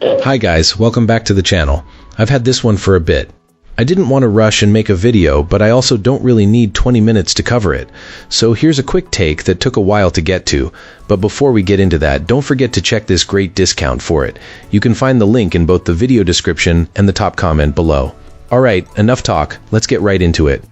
Hi guys, welcome back to the channel. I've had this one for a bit. I didn't want to rush and make a video, but I also don't really need 20 minutes to cover it. So here's a quick take that took a while to get to. But before we get into that, don't forget to check this great discount for it. You can find the link in both the video description and the top comment below. Alright, enough talk, let's get right into it.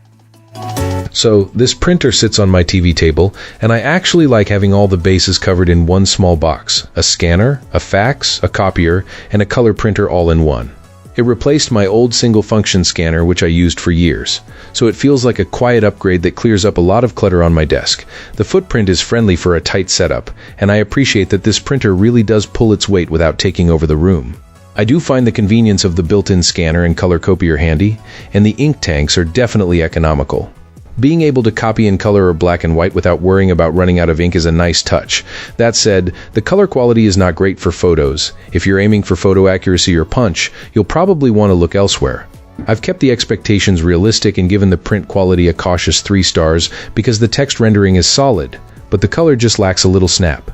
So, this printer sits on my TV table, and I actually like having all the bases covered in one small box. A scanner, a fax, a copier, and a color printer all in one. It replaced my old single-function scanner, which I used for years. So it feels like a quiet upgrade that clears up a lot of clutter on my desk. The footprint is friendly for a tight setup, and I appreciate that this printer really does pull its weight without taking over the room. I do find the convenience of the built-in scanner and color copier handy, and the ink tanks are definitely economical. Being able to copy in color or black and white without worrying about running out of ink is a nice touch. That said, the color quality is not great for photos. If you're aiming for photo accuracy or punch, you'll probably want to look elsewhere. I've kept the expectations realistic and given the print quality a cautious 3 stars because the text rendering is solid, but the color just lacks a little snap.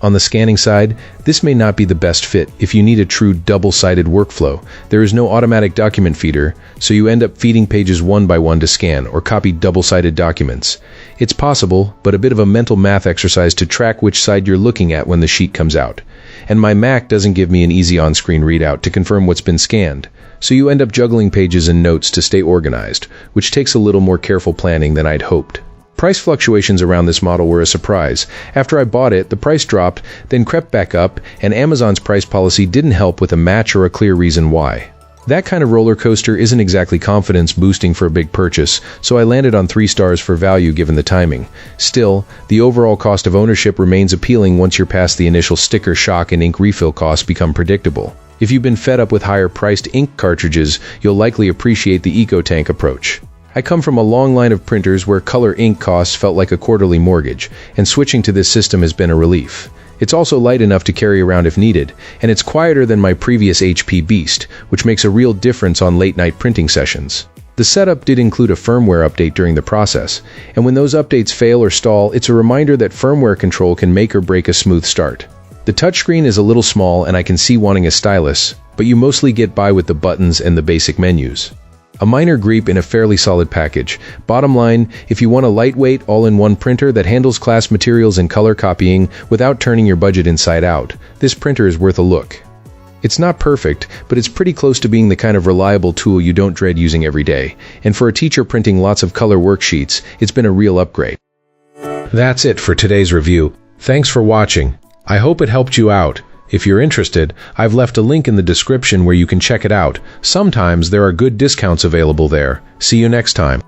On the scanning side, this may not be the best fit if you need a true double-sided workflow. There is no automatic document feeder, so you end up feeding pages one by one to scan or copy double-sided documents. It's possible, but a bit of a mental math exercise to track which side you're looking at when the sheet comes out. And my Mac doesn't give me an easy on-screen readout to confirm what's been scanned, so you end up juggling pages and notes to stay organized, which takes a little more careful planning than I'd hoped. Price fluctuations around this model were a surprise. After I bought it, the price dropped, then crept back up, and Amazon's price policy didn't help with a match or a clear reason why. That kind of roller coaster isn't exactly confidence boosting for a big purchase, so I landed on 3 stars for value given the timing. Still, the overall cost of ownership remains appealing once you're past the initial sticker shock and ink refill costs become predictable. If you've been fed up with higher-priced ink cartridges, you'll likely appreciate the EcoTank approach. I come from a long line of printers where color ink costs felt like a quarterly mortgage, and switching to this system has been a relief. It's also light enough to carry around if needed, and it's quieter than my previous HP Beast, which makes a real difference on late-night printing sessions. The setup did include a firmware update during the process, and when those updates fail or stall, it's a reminder that firmware control can make or break a smooth start. The touchscreen is a little small and I can see wanting a stylus, but you mostly get by with the buttons and the basic menus. A minor gripe in a fairly solid package. Bottom line, if you want a lightweight, all-in-one printer that handles class materials and color copying without turning your budget inside out, this printer is worth a look. It's not perfect, but it's pretty close to being the kind of reliable tool you don't dread using every day. And for a teacher printing lots of color worksheets, it's been a real upgrade. That's it for today's review. Thanks for watching. I hope it helped you out. If you're interested, I've left a link in the description where you can check it out. Sometimes there are good discounts available there. See you next time.